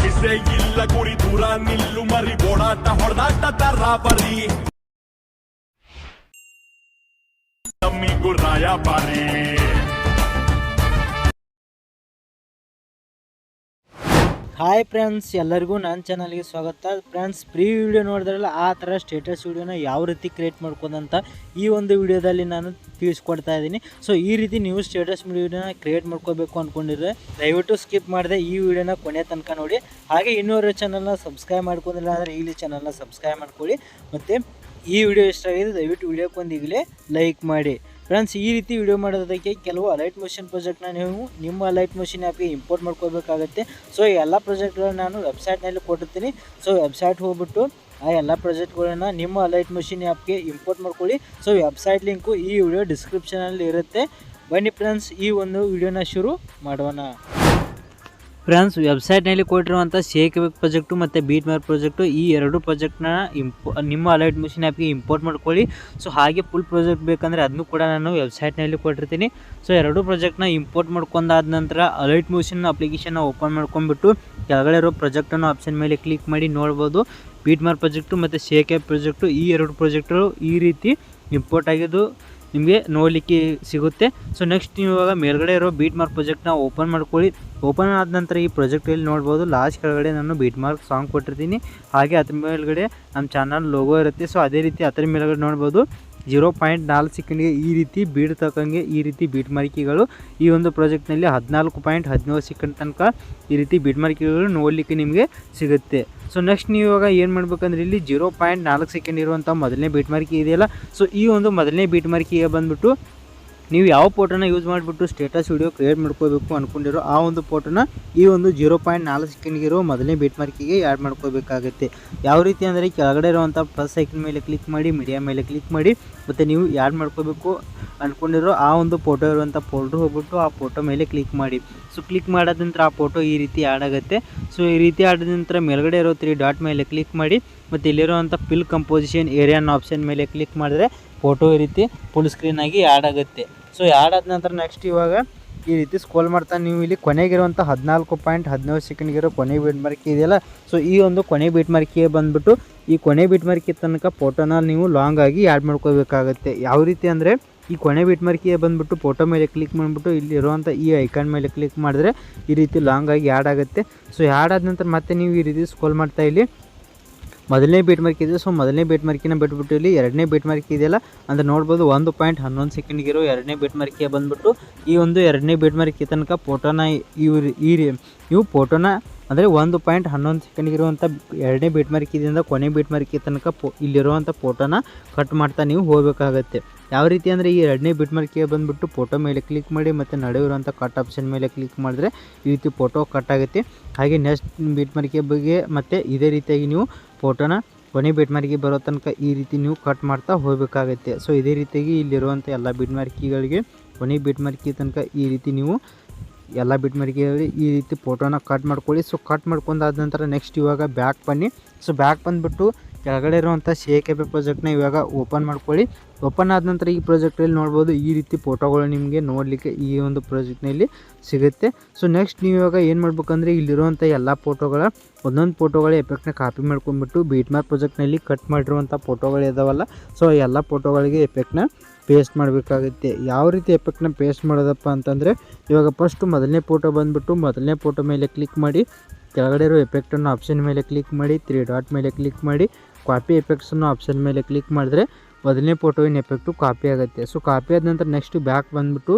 ಮೀಸೆ ಇಲ್ಲ ಗುರಿ ದೂರ ನಿಲ್ಲು ಮರಿ ಓಡಾಟ ಹೊಡೆದಾಟ ತರಾಬರಿ ನಮ್ಮಿಗೂ ರಾಯಭಾರಿ ಹಾಯ್ ಫ್ರೆಂಡ್ಸ್, ಎಲ್ಲರಿಗೂ ನನ್ನ ಚಾನಲ್ಗೆ ಸ್ವಾಗತ. ಫ್ರೆಂಡ್ಸ್, ಪ್ರೀ ವಿಡಿಯೋ ನೋಡಿದ್ರಲ್ಲ ಆ ಥರ ಸ್ಟೇಟಸ್ ವಿಡಿಯೋನ ಯಾವ ರೀತಿ ಕ್ರಿಯೇಟ್ ಮಾಡ್ಕೋದಂತ ಈ ಒಂದು ವಿಡಿಯೋದಲ್ಲಿ ನಾನು ತಿಳಿಸ್ಕೊಡ್ತಾ ಇದ್ದೀನಿ. ಸೊ ಈ ರೀತಿ ನೀವು ಸ್ಟೇಟಸ್ ವಿಡಿಯೋನ ಕ್ರಿಯೇಟ್ ಮಾಡ್ಕೋಬೇಕು ಅಂದ್ಕೊಂಡಿದ್ರೆ ದಯವಿಟ್ಟು ಸ್ಕಿಪ್ ಮಾಡಿದೆ ಈ ವಿಡಿಯೋನ ಕೊನೆ ತನಕ ನೋಡಿ. ಹಾಗೆ ಇನ್ನೂರು ಚಾನಲ್ನ ಸಬ್ಸ್ಕ್ರೈಬ್ ಮಾಡ್ಕೊಂಡಿಲ್ಲ ಅಂದರೆ ಈಗಲೇ ಚಾನಲ್ನ ಸಬ್ಸ್ಕ್ರೈಬ್ ಮಾಡ್ಕೊಳ್ಳಿ. ಮತ್ತು ಈ ವಿಡಿಯೋ ಇಷ್ಟ ಆಗಿದೆ ದಯವಿಟ್ಟು ವಿಡಿಯೋಕ್ಕೊಂದು ಈಗಲೇ ಲೈಕ್ ಮಾಡಿ. ಫ್ರೆಂಡ್ಸ್, ಈ ರೀತಿ ವಿಡಿಯೋ ಮಾಡೋದಕ್ಕೆ ಕೆಲವು ಅಲೈಟ್ ಮೋಷನ್ ಪ್ರಾಜೆಕ್ಟ್ನ ನೀವು ನಿಮ್ಮ ಅಲೈಟ್ ಮೋಷನ್ ಆ್ಯಪ್ಗೆ ಇಂಪೋರ್ಟ್ ಮಾಡ್ಕೋಬೇಕಾಗುತ್ತೆ. ಸೊ ಈ ಎಲ್ಲ ಪ್ರಾಜೆಕ್ಟ್ಗಳನ್ನ ನಾನು ವೆಬ್ಸೈಟ್ನಲ್ಲಿ ಕೊಟ್ಟಿರ್ತೀನಿ. ಸೊ ವೆಬ್ಸೈಟ್ ಹೋಗ್ಬಿಟ್ಟು ಆ ಎಲ್ಲ ಪ್ರಾಜೆಕ್ಟ್ಗಳನ್ನ ನಿಮ್ಮ ಅಲೈಟ್ ಮೋಷನ್ ಆ್ಯಪ್ಗೆ ಇಂಪೋರ್ಟ್ ಮಾಡ್ಕೊಳ್ಳಿ. ಸೊ ವೆಬ್ಸೈಟ್ ಲಿಂಕು ಈ ವಿಡಿಯೋ ಡಿಸ್ಕ್ರಿಪ್ಷನಲ್ಲಿ ಇರುತ್ತೆ. ಬನ್ನಿ ಫ್ರೆಂಡ್ಸ್, ಈ ಒಂದು ವಿಡಿಯೋನ ಶುರು ಮಾಡೋಣ. ಫ್ರೆಂಡ್ಸ್, ವೆಬ್ಸೈಟ್ನಲ್ಲಿ ಕೊಟ್ಟಿರುವಂಥ ಶೇಕ್ವೇಕ್ ಪ್ರಾಜೆಕ್ಟು ಮತ್ತು ಬೀಟ್ ಮಾರ್ಕ್ ಪ್ರಾಜೆಕ್ಟು ಈ ಎರಡು ಪ್ರಾಜೆಕ್ಟ್ನ ನಿಮ್ಮ ಅಲೈಟ್ ಮೋಷನ್ ಆ್ಯಪ್ಗೆ ಇಂಪೋರ್ಟ್ ಮಾಡ್ಕೊಳ್ಳಿ. ಸೊ ಹಾಗೆ ಫುಲ್ ಪ್ರಾಜೆಕ್ಟ್ ಬೇಕಂದರೆ ಅದನ್ನು ಕೂಡ ನಾನು ವೆಬ್ಸೈಟ್ನಲ್ಲಿ ಕೊಟ್ಟಿರ್ತೀನಿ. ಸೊ ಎರಡು ಪ್ರಾಜೆಕ್ಟ್ನ ಇಂಪೋರ್ಟ್ ಮಾಡ್ಕೊಂಡಾದ ನಂತರ ಅಲೈಟ್ ಮೋಷನ್ ಅಪ್ಲಿಕೇಶನ್ನ ಓಪನ್ ಮಾಡ್ಕೊಂಡ್ಬಿಟ್ಟು ಕೆಳಗಡೆ ಇರೋ ಪ್ರಾಜೆಕ್ಟನ್ನು ಆಪ್ಷನ್ ಮೇಲೆ ಕ್ಲಿಕ್ ಮಾಡಿ ನೋಡ್ಬೋದು. ಬೀಟ್ ಮಾರ್ಕ್ ಪ್ರಾಜೆಕ್ಟು ಮತ್ತು ಶೇಕ್ವೇಕ್ ಪ್ರಾಜೆಕ್ಟು ಈ ಎರಡು ಪ್ರಾಜೆಕ್ಟ್ಗಳು ಈ ರೀತಿ ಇಂಪೋರ್ಟ್ ಆಗಿದ್ದು ನಿಮಗೆ ನೋಡಲಿಕ್ಕೆ ಸಿಗುತ್ತೆ. ಸೊ ನೆಕ್ಸ್ಟ್ ನೀವು ಇವಾಗ ಮೇಲ್ಗಡೆ ಇರೋ ಬೀಟ್ ಮಾರ್ಕ್ ಪ್ರಾಜೆಕ್ಟ್ನ ಓಪನ್ ಮಾಡ್ಕೊಳ್ಳಿ. ಓಪನ್ ಆದ ನಂತರ ಈ ಪ್ರಾಜೆಕ್ಟಲ್ಲಿ ನೋಡ್ಬೋದು ಲಾಸ್ಟ್ ಕೆಳಗಡೆ ನಾನು ಬೀಟ್ ಮಾರ್ಕ್ ಸಾಂಗ್ ಕೊಟ್ಟಿರ್ತೀನಿ. ಹಾಗೆ ಅದ್ರ ಮೇಲ್ಗಡೆ ನಮ್ಮ ಚಾನಲ್ ಲೋಗೋ ಇರುತ್ತೆ. ಸೊ ಅದೇ ರೀತಿ ಅದರ ಮೇಲ್ಗಡೆ ನೋಡ್ಬೋದು 0.4 ಸೆಕೆಂಡ್ಗೆ ಈ ರೀತಿ ಬೀಡ್ ತಕ್ಕಂಗೆ ಈ ರೀತಿ ಬೀಟ್ ಮಾರ್ಕಿಗಳು ಈ ಒಂದು ಪ್ರಾಜೆಕ್ಟ್ನಲ್ಲಿ 14.17 ಸೆಕೆಂಡ್ ತನಕ ಈ ರೀತಿ ಬೀಟ್ ಮಾರ್ಕಿಗಳು ನೋಡಲಿಕ್ಕೆ ನಿಮಗೆ ಸಿಗುತ್ತೆ. ಸೊ ನೆಕ್ಸ್ಟ್ ನೀವು ಇವಾಗ ಏನು ಮಾಡ್ಬೇಕಂದ್ರೆ ಇಲ್ಲಿ 0.4 ಸೆಕೆಂಡ್ ಇರುವಂಥ ಮೊದಲನೇ ಬೀಟ್ ಮಾರ್ಕಿ ಇದೆಯಲ್ಲ, ಸೊ ಈ ಒಂದು ಮೊದಲನೇ ಬೀಟ್ ಮಾರ್ಕಿಗೆ ಬಂದುಬಿಟ್ಟು ನೀವು ಯಾವ ಫೋಟೋನ ಯೂಸ್ ಮಾಡಿಬಿಟ್ಟು ಸ್ಟೇಟಸ್ ವಿಡಿಯೋ ಕ್ರಿಯೇಟ್ ಮಾಡ್ಕೋಬೇಕು ಅಂದ್ಕೊಂಡಿರೋ ಆ ಒಂದು ಫೋಟೋನ ಈ ಒಂದು 0.4 ಸೆಕೆಂಡ್ಗಿರೋ ಮೊದಲನೇ ಬೀಟ್ ಮಾರ್ಕಿಗೆ ಆ್ಯಡ್ ಮಾಡ್ಕೋಬೇಕಾಗುತ್ತೆ. ಯಾವ ರೀತಿ ಅಂದರೆ ಕೆಳಗಡೆ ಇರುವಂಥ ಪ್ಲಸ್ ಐಕನ್ ಮೇಲೆ ಕ್ಲಿಕ್ ಮಾಡಿ, ಮೀಡಿಯಾ ಮೇಲೆ ಕ್ಲಿಕ್ ಮಾಡಿ, ಮತ್ತು ನೀವು ಆ್ಯಡ್ ಮಾಡ್ಕೋಬೇಕು ಅಂದ್ಕೊಂಡಿರೋ ಆ ಒಂದು ಫೋಟೋ ಇರುವಂಥ ಫೋಲ್ಡ್ರ್ ಹೋಗ್ಬಿಟ್ಟು ಆ ಫೋಟೋ ಮೇಲೆ ಕ್ಲಿಕ್ ಮಾಡಿ. ಸೊ ಕ್ಲಿಕ್ ಮಾಡಿದ ನಂತರ ಆ ಫೋಟೋ ಈ ರೀತಿ ಆ್ಯಡ್ ಆಗುತ್ತೆ. ಸೊ ಈ ರೀತಿ ಆಡಿದ ನಂತರ ಮೇಲ್ಗಡೆ ಇರೋ 3 ಡಾಟ್ ಮೇಲೆ ಕ್ಲಿಕ್ ಮಾಡಿ, ಮತ್ತು ಇಲ್ಲಿರುವಂಥ ಫಿಲ್ ಕಂಪೋಸಿಷನ್ ಏರಿಯಾ ಅನ್ನೋ ಆಪ್ಷನ್ ಮೇಲೆ ಕ್ಲಿಕ್ ಮಾಡಿದ್ರೆ ಫೋಟೋ ಈ ರೀತಿ ಫುಲ್ ಸ್ಕ್ರೀನಾಗಿ ಆ್ಯಡ್ ಆಗುತ್ತೆ. ಸೊ ಆ್ಯಡ್ ಆದ ನಂತರ ನೆಕ್ಸ್ಟ್ ಇವಾಗ ಈ ರೀತಿ ಸ್ಕ್ರೋಲ್ ಮಾಡ್ತಾ ನೀವು ಇಲ್ಲಿ ಕೊನೆಗಿರುವಂಥ 14.17 ಸೆಕೆಂಡ್ಗಿರೋ ಕೊನೆ ಬೀಟ್ ಮಾರ್ಕಿ ಇದೆಯಲ್ಲ, ಸೊ ಈ ಒಂದು ಕೊನೆ ಬೀಟ್ ಮಾರ್ಕಿಗೆ ಬಂದುಬಿಟ್ಟು ಈ ಕೊನೆ ಬೀಟ್ ಮಾರ್ಕಿ ತನಕ ಫೋಟೋನ ನೀವು ಲಾಂಗ್ ಆಗಿ ಆ್ಯಡ್ ಮಾಡ್ಕೋಬೇಕಾಗುತ್ತೆ. ಯಾವ ರೀತಿ ಅಂದರೆ ಈ ಕೊನೆ ಬೀಟ್ ಮಾರ್ಕಿಗೆ ಬಂದುಬಿಟ್ಟು ಫೋಟೋ ಮೇಲೆ ಕ್ಲಿಕ್ ಮಾಡಿಬಿಟ್ಟು ಇಲ್ಲಿರುವಂಥ ಈ ಐಕಾನ್ ಮೇಲೆ ಕ್ಲಿಕ್ ಮಾಡಿದ್ರೆ ಈ ರೀತಿ ಲಾಂಗ್ ಆಗಿ ಆ್ಯಡ್ ಆಗುತ್ತೆ. ಸೊ ಆ್ಯಡ್ ಆದ ನಂತರ ಮತ್ತೆ ನೀವು ಈ ರೀತಿ ಸ್ಕ್ರೋಲ್ ಮಾಡ್ತಾ ಇಲ್ಲಿ ಮೊದಲನೇ ಬೀಟ್ ಮಾರ್ಕ್ ಇದೆ. ಸೊ ಮೊದಲನೇ ಬೀಟ್ ಮಾರ್ಕಿನ ಬಿಟ್ಬಿಟ್ಟು ಇಲ್ಲಿ ಎರಡನೇ ಬೀಟ್ ಮಾರ್ಕಿ ಇದೆಯಲ್ಲ ಅಂದರೆ ನೋಡ್ಬೋದು 1.11 ಸೆಕೆಂಡ್ಗಿರೋ ಎರಡನೇ ಬೀಟ್ ಮಾರ್ಕಿಗೆ ಬಂದುಬಿಟ್ಟು ಈ ಒಂದು ಎರಡನೇ ಬೀಟ್ ಮಾರ್ಕಿ ತನಕ ಫೋಟೋನ ನೀವು ಫೋಟೋನ ಅಂದರೆ 1.11 ಸೆಕೆಂಡ್ಗಿರುವಂಥ ಎರಡನೇ ಬೀಟ್ ಮಾರ್ಕಿದಿಂದ ಕೊನೆ ಬೀಟ್ ಮಾರ್ಕಿ ತನಕ ಇಲ್ಲಿರುವಂಥ ಫೋಟೋನ ಕಟ್ ಮಾಡ್ತಾ ನೀವು ಹೋಗಬೇಕಾಗತ್ತೆ. ಯಾವ ರೀತಿ ಅಂದರೆ ಈ ಎರಡನೇ ಬೀಟ್ ಮಾರ್ಕಿಗೆ ಬಂದುಬಿಟ್ಟು ಫೋಟೋ ಮೇಲೆ ಕ್ಲಿಕ್ ಮಾಡಿ ಮತ್ತು ನಡುವಿರುವಂಥ ಕಟ್ ಆಪ್ಷನ್ ಮೇಲೆ ಕ್ಲಿಕ್ ಮಾಡಿದ್ರೆ ಈ ರೀತಿ ಫೋಟೋ ಕಟ್ ಆಗುತ್ತೆ. ಹಾಗೆ ನೆಕ್ಸ್ಟ್ ಬೀಟ್ ಮಾರ್ಕಿಯ ಬಗ್ಗೆ ಮತ್ತು ಇದೇ ರೀತಿಯಾಗಿ ನೀವು ಫೋಟೋನ ಕೊನೆ ಬೀಟ್ ಮಾರ್ಕಿಗೆ ಬರೋ ತನಕ ಈ ರೀತಿ ನೀವು ಕಟ್ ಮಾಡ್ತಾ ಹೋಗಬೇಕಾಗುತ್ತೆ. ಸೊ ಇದೇ ರೀತಿಯಾಗಿ ಇಲ್ಲಿರುವಂಥ ಎಲ್ಲ ಬೀಟ್ ಮಾರ್ಕಿಗಳಿಗೆ ಕೊನೆ ಬೀಟ್ ಮಾರ್ಕಿ ತನಕ ಈ ರೀತಿ ನೀವು ಎಲ್ಲ ಬೀಟ್ ಮಾರ್ಕಿಗಳಲ್ಲಿ ಈ ರೀತಿ ಫೋಟೋನ ಕಟ್ ಮಾಡ್ಕೊಳ್ಳಿ. ಸೊ ಕಟ್ ಮಾಡ್ಕೊಂಡಾದ ನಂತರ ನೆಕ್ಸ್ಟ್ ಇವಾಗ ಬ್ಯಾಕ್ ಬನ್ನಿ. ಸೊ ಬ್ಯಾಕ್ ಬಂದುಬಿಟ್ಟು ಕೆಳಗಡೆ ಇರುವಂಥ ಶೇಕ್ವೇಕ್ ಪ್ರಾಜೆಕ್ಟ್ನ ಇವಾಗ ಓಪನ್ ಮಾಡ್ಕೊಳ್ಳಿ. ಓಪನ್ ಆದ ನಂತರ ಈ ಪ್ರಾಜೆಕ್ಟಲ್ಲಿ ನೋಡ್ಬೋದು ಈ ರೀತಿ ಫೋಟೋಗಳು ನಿಮಗೆ ನೋಡಲಿಕ್ಕೆ ಈ ಒಂದು ಪ್ರಾಜೆಕ್ಟ್ನಲ್ಲಿ ಸಿಗುತ್ತೆ. ಸೊ ನೆಕ್ಸ್ಟ್ ನೀವು ಇವಾಗ ಏನು ಮಾಡ್ಬೇಕಂದ್ರೆ ಇಲ್ಲಿರುವಂಥ ಎಲ್ಲ ಫೋಟೋಗಳ ಒಂದೊಂದು ಫೋಟೋಗಳ ಎಫೆಕ್ಟ್ನ ಕಾಪಿ ಮಾಡ್ಕೊಂಡ್ಬಿಟ್ಟು ಬೀಟ್ ಮಾರ್ಕ್ ಪ್ರಾಜೆಕ್ಟ್ನಲ್ಲಿ ಕಟ್ ಮಾಡಿರುವಂಥ ಫೋಟೋಗಳು ಇದಾವಲ್ಲ, ಸೊ ಎಲ್ಲ ಫೋಟೋಗಳಿಗೆ ಎಫೆಕ್ಟ್ನ ಪೇಸ್ಟ್ ಮಾಡಬೇಕಾಗುತ್ತೆ. ಯಾವ ರೀತಿ ಎಫೆಕ್ಟ್ನ ಪೇಸ್ಟ್ ಮಾಡೋದಪ್ಪ ಅಂತಂದರೆ ಇವಾಗ ಫಸ್ಟು ಮೊದಲನೇ ಫೋಟೋ ಬಂದುಬಿಟ್ಟು ಮೊದಲನೇ ಫೋಟೋ ಮೇಲೆ ಕ್ಲಿಕ್ ಮಾಡಿ, ಕೆಳಗಡೆ ಇರೋ ಎಫೆಕ್ಟನ್ನು ಆಪ್ಷನ್ ಮೇಲೆ ಕ್ಲಿಕ್ ಮಾಡಿ, 3 ಡಾಟ್ ಮೇಲೆ ಕ್ಲಿಕ್ ಮಾಡಿ, ಕಾಪಿ ಎಫೆಕ್ಟ್ಸನ್ನು ಆಪ್ಷನ್ ಮೇಲೆ ಕ್ಲಿಕ್ ಮಾಡಿದ್ರೆ ಮೊದಲನೇ ಫೋಟೋವಿನ ಎಫೆಕ್ಟು ಕಾಪಿ ಆಗುತ್ತೆ. ಸೊ ಕಾಪಿ ಆದ ನಂತರ ನೆಕ್ಸ್ಟ್ ಬ್ಯಾಕ್ ಬಂದುಬಿಟ್ಟು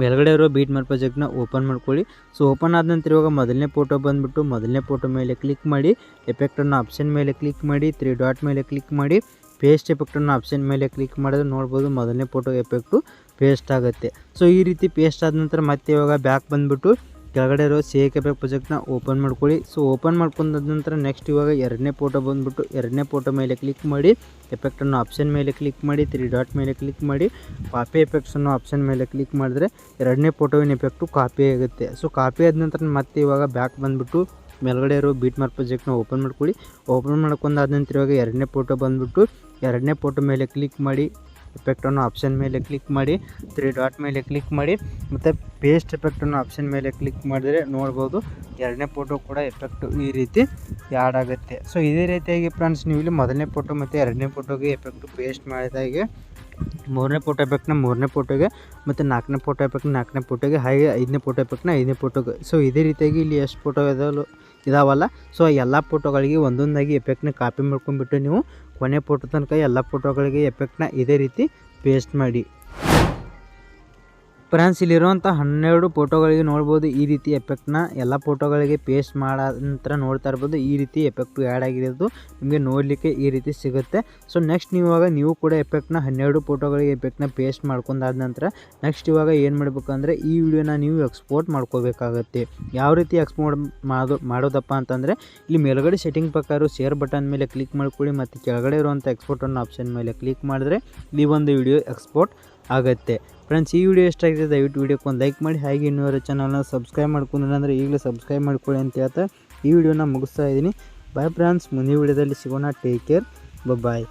ಮೇಲ್ಗಡೆ ಇರೋ ಬೀಟ್ ಮಾರ್ಕ್ ಪ್ರಾಜೆಕ್ಟ್ನ ಓಪನ್ ಮಾಡ್ಕೊಳ್ಳಿ. ಸೊ ಓಪನ್ ಆದ ನಂತರ ಇವಾಗ ಮೊದಲನೇ ಫೋಟೋ ಬಂದುಬಿಟ್ಟು ಮೊದಲನೇ ಫೋಟೋ ಮೇಲೆ ಕ್ಲಿಕ್ ಮಾಡಿ, ಎಫೆಕ್ಟನ್ನು ಆಪ್ಷನ್ ಮೇಲೆ ಕ್ಲಿಕ್ ಮಾಡಿ, 3 ಡಾಟ್ ಮೇಲೆ ಕ್ಲಿಕ್ ಮಾಡಿ, ಪೇಸ್ಟ್ ಎಫೆಕ್ಟನ್ನು ಆಪ್ಷನ್ ಮೇಲೆ ಕ್ಲಿಕ್ ಮಾಡಿದ್ರೆ ನೋಡ್ಬೋದು ಮೊದಲನೇ ಫೋಟೋ ಎಫೆಕ್ಟು ಪೇಸ್ಟ್ ಆಗುತ್ತೆ. ಸೊ ಈ ರೀತಿ ಪೇಸ್ಟ್ ಆದ ನಂತರ ಮತ್ತೆ ಇವಾಗ ಬ್ಯಾಕ್ ಬಂದುಬಿಟ್ಟು ಕೆಳಗಡೆ ಇರೋ ಶೇಕ್ವೇಕ್ ಪ್ರಾಜೆಕ್ಟ್ನ ಓಪನ್ ಮಾಡ್ಕೊಳ್ಳಿ. ಸೊ ಓಪನ್ ಮಾಡ್ಕೊಂಡ ನಂತರ ನೆಕ್ಸ್ಟ್ ಇವಾಗ ಎರಡನೇ ಫೋಟೋ ಬಂದುಬಿಟ್ಟು ಎರಡನೇ ಫೋಟೋ ಮೇಲೆ ಕ್ಲಿಕ್ ಮಾಡಿ, ಎಫೆಕ್ಟನ್ನು ಆಪ್ಷನ್ ಮೇಲೆ ಕ್ಲಿಕ್ ಮಾಡಿ, 3 ಡಾಟ್ ಮೇಲೆ ಕ್ಲಿಕ್ ಮಾಡಿ, ಕಾಪಿ ಎಫೆಕ್ಟ್ಸನ್ನು ಆಪ್ಷನ್ ಮೇಲೆ ಕ್ಲಿಕ್ ಮಾಡಿದ್ರೆ ಎರಡನೇ ಫೋಟೋವಿನ ಎಫೆಕ್ಟು ಕಾಪಿ ಆಗುತ್ತೆ. ಸೊ ಕಾಪಿ ಆದ ನಂತರ ಮತ್ತೆ ಇವಾಗ ಬ್ಯಾಕ್ ಬಂದುಬಿಟ್ಟು ಮೇಲ್ಗಡೆ ಇರೋ ಬೀಟ್ ಮಾರ್ಕ್ ಪ್ರಾಜೆಕ್ಟ್ನ ಓಪನ್ ಮಾಡ್ಕೊಳ್ಳಿ. ಓಪನ್ ಮಾಡ್ಕೊಂಡಾದ ನಂತರ ಇವಾಗ ಎರಡನೇ ಫೋಟೋ ಬಂದುಬಿಟ್ಟು ಎರಡನೇ ಫೋಟೋ ಮೇಲೆ ಕ್ಲಿಕ್ ಮಾಡಿ, ಎಫೆಕ್ಟನ್ನು ಆಪ್ಷನ್ ಮೇಲೆ ಕ್ಲಿಕ್ ಮಾಡಿ 3 ಡಾಟ್ ಮೇಲೆ ಕ್ಲಿಕ್ ಮಾಡಿ ಮತ್ತು ಪೇಸ್ಟ್ ಎಫೆಕ್ಟನ್ನು ಆಪ್ಷನ್ ಮೇಲೆ ಕ್ಲಿಕ್ ಮಾಡಿದರೆ ನೋಡ್ಬೋದು ಎರಡನೇ ಫೋಟೋ ಕೂಡ ಎಫೆಕ್ಟು ಈ ರೀತಿ ಆ್ಯಡ್ ಆಗುತ್ತೆ. ಸೊ ಇದೇ ರೀತಿಯಾಗಿ ಫ್ರೆಂಡ್ಸ್ ನೀವು ಇಲ್ಲಿ ಮೊದಲನೇ ಫೋಟೋ ಮತ್ತು ಎರಡನೇ ಫೋಟೋಗೆ ಎಫೆಕ್ಟು ಪೇಸ್ಟ್ ಮಾಡಿದಾಗೆ ಮೂರನೇ ಫೋಟೋ ಎಫೆಕ್ಟ್ನ ಮೂರನೇ ಫೋಟೋಗೆ ಮತ್ತು ನಾಲ್ಕನೇ ಫೋಟೋ ಎಫೆಕ್ಟ್ ನಾಲ್ಕನೇ ಫೋಟೋಗೆ ಹಾಗೆ ಐದನೇ ಫೋಟೋ ಎಫೆಕ್ಟ್ನ ಐದನೇ ಫೋಟೋಗೆ. ಸೊ ಇದೇ ರೀತಿಯಾಗಿ ಇಲ್ಲಿ ಎಷ್ಟು ಫೋಟೋ ಇದಾವಲ್ಲ ಸೊ ಎಲ್ಲ ಫೋಟೋಗಳಿಗೆ ಒಂದೊಂದಾಗಿ ಎಫೆಕ್ಟ್ನ ಕಾಪಿ ಮಾಡ್ಕೊಂಡ್ಬಿಟ್ಟು ನೀವು ಕೊನೆ ಫೋಟೋ ತನಕ ಎಲ್ಲ ಫೋಟೋಗಳಿಗೆ ಎಫೆಕ್ಟ್ನ ಇದೇ ರೀತಿ ಪೇಸ್ಟ್ ಮಾಡಿ. ಫ್ರೆಂಡ್ಸ್ ಇಲ್ಲಿರುವಂಥ 12 ಫೋಟೋಗಳಿಗೆ ನೋಡ್ಬೋದು ಈ ರೀತಿ ಎಫೆಕ್ಟ್ನ ಎಲ್ಲ ಫೋಟೋಗಳಿಗೆ ಪೇಸ್ಟ್ ಮಾಡೋ ನಂತರ ನೋಡ್ತಾ ಇರ್ಬೋದು ಈ ರೀತಿ ಎಫೆಕ್ಟು ಆ್ಯಡ್ ಆಗಿರೋದು ನಿಮಗೆ ನೋಡಲಿಕ್ಕೆ ಈ ರೀತಿ ಸಿಗುತ್ತೆ. ಸೊ ನೆಕ್ಸ್ಟ್ ನೀವು ಕೂಡ ಎಫೆಕ್ಟ್ನ 12 ಫೋಟೋಗಳಿಗೆ ಎಫೆಕ್ಟ್ನ ಪೇಸ್ಟ್ ಮಾಡ್ಕೊಂಡಾದ ನಂತರ ನೆಕ್ಸ್ಟ್ ಇವಾಗ ಏನು ಮಾಡಬೇಕಂದ್ರೆ ಈ ವಿಡಿಯೋನ ನೀವು ಎಕ್ಸ್ಪೋರ್ಟ್ ಮಾಡ್ಕೋಬೇಕಾಗತ್ತೆ. ಯಾವ ರೀತಿ ಎಕ್ಸ್ಪೋರ್ಟ್ ಮಾಡೋದಪ್ಪ ಅಂತಂದರೆ ಇಲ್ಲಿ ಮೇಲ್ಗಡೆ ಸೆಟ್ಟಿಂಗ್ ಪ್ರಕಾರ ಶೇರ್ ಬಟನ್ ಮೇಲೆ ಕ್ಲಿಕ್ ಮಾಡ್ಕೊಳ್ಳಿ ಮತ್ತು ಕೆಳಗಡೆ ಇರುವಂಥ ಎಕ್ಸ್ಪೋರ್ಟ್ ಅನ್ನೋ ಆಪ್ಷನ್ ಮೇಲೆ ಕ್ಲಿಕ್ ಮಾಡಿದ್ರೆ ಈ ಒಂದು ವಿಡಿಯೋ ಎಕ್ಸ್ಪೋರ್ಟ್ ಆಗುತ್ತೆ. ಫ್ರೆಂಡ್ಸ್ ಈ ವಿಡಿಯೋ ಇಷ್ಟ ಆಗಿದೆ ದಯವಿಟ್ಟು ವಿಡಿಯೋಕ್ಕೆ ಒಂದು ಲೈಕ್ ಮಾಡಿ ಹಾಗೆ ಇನ್ನೂವರೆ ಚಾನಲ್ನ ಸಬ್ಸ್ಕ್ರೈಬ್ ಮಾಡ್ಕೊಂಡ್ರೆ ಈಗಲೇ ಸಬ್ಸ್ಕ್ರೈಬ್ ಮಾಡ್ಕೊಳ್ಳಿ ಅಂತ ಹೇಳ್ತಾ ಈ ವಿಡಿಯೋನ ಮುಗಿಸ್ತಾ ಇದ್ದೀನಿ. ಬಾಯ್ ಫ್ರೆಂಡ್ಸ್, ಮುಂದಿನ ವಿಡಿಯೋದಲ್ಲಿ ಸಿಗೋಣ. ಟೇಕ್ ಕೇರ್, ಬಾಯ್.